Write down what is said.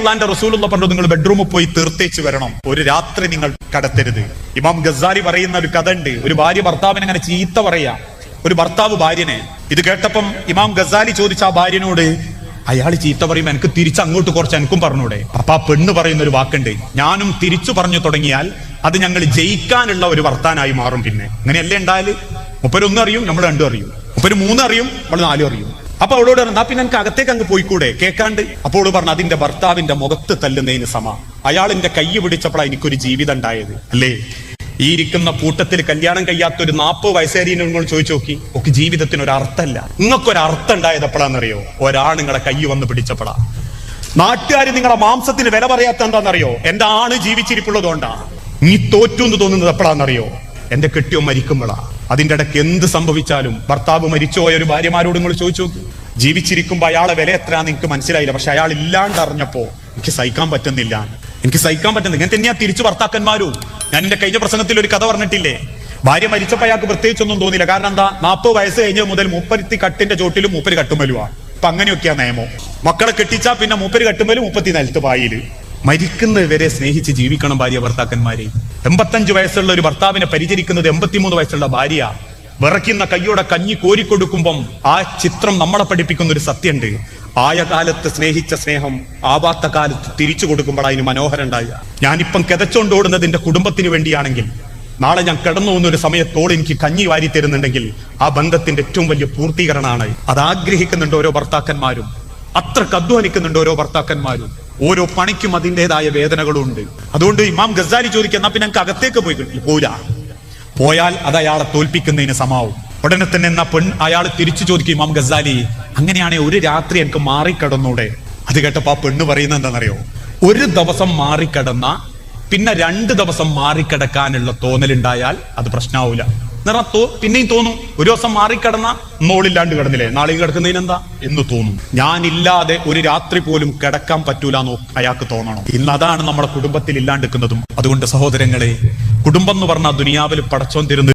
അള്ളാന്റെ റസൂലുള്ള പറഞ്ഞു, നിങ്ങൾ ബെഡ്റൂമിൽ പോയി തീർത്തേച്ച് വരണം, ഒരു രാത്രി നിങ്ങൾ കടത്തരുത്. ഇമാം ഗസാലി പറയുന്ന ഒരു കഥ ഉണ്ട്. ഒരു ഭാര്യ ഭർത്താവിനെ അങ്ങനെ ചീത്ത പറയാ, ഒരു ഭർത്താവ് ഭാര്യനെ. ഇത് കേട്ടപ്പം ഇമാം ഗസാലി ചോദിച്ച ആ ഭാര്യനോട്, അയാൾ ചീത്ത പറയുമ്പോ എനിക്ക് തിരിച്ച് അങ്ങോട്ട് കുറച്ച് എനിക്കും പറഞ്ഞൂടെ? അപ്പൊ ആ പെണ്ണ് പറയുന്ന ഒരു വാക്കുണ്ട്, ഞാനും തിരിച്ചു പറഞ്ഞു തുടങ്ങിയാൽ അത് ഞങ്ങൾ ജയിക്കാനുള്ള ഒരു വർത്താനായി മാറും. പിന്നെ അങ്ങനെയല്ലേ ഉണ്ടായാല്? മുപ്പരൊന്നും അറിയും, നമ്മൾ രണ്ടും അറിയും. മുപ്പര് മൂന്നും അറിയും, നമ്മൾ നാലും അറിയും. അപ്പൊ അവളോട് പറഞ്ഞു, പിന്നെ എനിക്ക് അകത്തേക്ക് അങ്ങ് പോയിക്കൂടെ കേൾക്കാണ്ട്? അപ്പോൾ അവള് പറഞ്ഞു, അതിന്റെ ഭർത്താവിന്റെ മുഖത്ത് തല്ലുന്നതിന് സമ. അയാളിന്റെ കൈ പിടിച്ചപ്പോഴാണ് എനിക്കൊരു ജീവിതം ഉണ്ടായത്. അല്ലേ? ഈ ഇരിക്കുന്ന കൂട്ടത്തിൽ കല്യാണം കഴിയാത്ത ഒരു 40 വയസ്സേരിനെ നിങ്ങൾ ചോദിച്ചു നോക്കി, ഒക്കെ ജീവിതത്തിന് ഒരു അർത്ഥമല്ല. നിങ്ങൾക്കൊരു അർത്ഥം ഉണ്ടായത് എപ്പോഴാണെന്നറിയോ? ഒരാൾ നിങ്ങളെ കൈ വന്ന് പിടിച്ചപ്പോഴാ. നാട്ടുകാർ നിങ്ങളെ മാംസത്തിന് വില പറയാത്ത എന്താണെന്നറിയോ? എന്റെ ആണ് ജീവിച്ചിരിപ്പുള്ളതുകൊണ്ടാ. നീ തോറ്റു എന്ന് തോന്നുന്നത് എപ്പോഴാണെന്നറിയോ? എന്റെ കെട്ടിയോ മരിക്കുമ്പോഴാ. അതിന്റെ ഇടയ്ക്ക് എന്ത് സംഭവിച്ചാലും, ഭർത്താവ് മരിച്ചുപോയ ഒരു ഭാര്യമാരോട് നിങ്ങൾ ചോദിച്ചു നോക്കി, ജീവിച്ചിരിക്കുമ്പോ അയാളെ വില എത്രയാന്ന് എനിക്ക് മനസ്സിലായില്ല, പക്ഷെ അയാൾ ഇല്ലാണ്ട് അറിഞ്ഞപ്പോ എനിക്ക് സഹിക്കാൻ പറ്റുന്നില്ല. ഇങ്ങനെ തന്നെയാ തിരിച്ചു ഭർത്താക്കന്മാരും. ഞാൻ എന്റെ കഴിഞ്ഞ പ്രസംഗത്തിൽ ഒരു കഥ പറഞ്ഞിട്ടില്ലേ? ഭാര്യ മരിച്ചപ്പോ അയാൾക്ക് പ്രത്യേകിച്ചൊന്നും തോന്നിയില്ല. കാരണം എന്താ? 40 വയസ്സ് കഴിഞ്ഞ മുതൽ മൂപ്പത്തി കട്ടിന്റെ ചോട്ടിലും മൂപ്പര് കട്ടുമലുവാ. അപ്പൊ അങ്ങനെയൊക്കെയാ നിയമം. മക്കളെ കെട്ടിച്ചാ പിന്നെ മൂപ്പര് കട്ടുമലും മുപ്പത്തി നിലത്ത് പായില്. മരിക്കുന്നവരെ സ്നേഹിച്ച് ജീവിക്കണം ഭാര്യ ഭർത്താക്കന്മാരെ. 85 വയസ്സുള്ള ഒരു ഭർത്താവിനെ പരിചരിക്കുന്നത് 83 വയസ്സുള്ള ഭാര്യ. വിറയ്ക്കുന്ന കയ്യോടെ കഞ്ഞി കോരിക്കൊടുക്കുമ്പം ആ ചിത്രം നമ്മളെ പഠിപ്പിക്കുന്ന ഒരു സത്യമുണ്ട്. ആയ കാലത്ത് സ്നേഹിച്ച സ്നേഹം ആവാത്ത കാലത്ത് തിരിച്ചു കൊടുക്കുമ്പോൾ അതിന് മനോഹരം ഉണ്ടാകുക. ഞാനിപ്പം കിതച്ചോണ്ടോടുന്നത് എന്റെ കുടുംബത്തിന് വേണ്ടിയാണെങ്കിൽ, നാളെ ഞാൻ കിടന്നു പോകുന്ന സമയത്തോട് എനിക്ക് കഞ്ഞി വാരി തരുന്നുണ്ടെങ്കിൽ ആ ബന്ധത്തിന്റെ ഏറ്റവും വലിയ പൂർത്തീകരണമാണ്. അത് ആഗ്രഹിക്കുന്നുണ്ട് ഓരോ ഭർത്താക്കന്മാരും, അത്രക്ക് അധ്വാനിക്കുന്നുണ്ട് ഓരോ ഭർത്താക്കന്മാരും. ഓരോ പണിക്കും അതിൻ്റെതായ വേദനകളും ഉണ്ട്. അതുകൊണ്ട് ഇമാം ഗസാലി ചോദിക്കുന്ന, പിന്നെ എനിക്ക് അകത്തേക്ക് പോയാൽ അത് അയാളെ തോൽപ്പിക്കുന്നതിന് സമാവും. ഉടനെ തന്നെ അയാൾ തിരിച്ചു ചോദിക്കും, ഇമാം ഗസാലി, അങ്ങനെയാണെങ്കിൽ ഒരു രാത്രി എനിക്ക് മാറിക്കടന്നൂടെ? അത് കേട്ടപ്പോ ആ പെണ്ണ് പറയുന്നത് എന്താണെന്നറിയോ? ഒരു ദിവസം മാറിക്കടന്ന പിന്നെ 2 ദിവസം മാറിക്കിടക്കാനുള്ള തോന്നലുണ്ടായാൽ അത് പ്രശ്നമാവൂല. പിന്നെയും തോന്നും, ഒരു ദിവസം മാറിക്കിടന്ന മോളില്ലാണ്ട് കിടന്നില്ലേ, നാളെയും കിടക്കുന്നതിനെന്താ എന്ന് തോന്നും. ഞാനില്ലാതെ ഒരു രാത്രി പോലും കിടക്കാൻ പറ്റൂലെന്നോ അയാൾക്ക് തോന്നണം. ഇന്ന് അതാണ് നമ്മുടെ കുടുംബത്തിൽ ഇല്ലാണ്ടിരിക്കുന്നതും. അതുകൊണ്ട് സഹോദരങ്ങളെ, കുടുംബം എന്ന് പറഞ്ഞാൽ ദുനിയാവിൽ പടച്ചോൻ തരുന്ന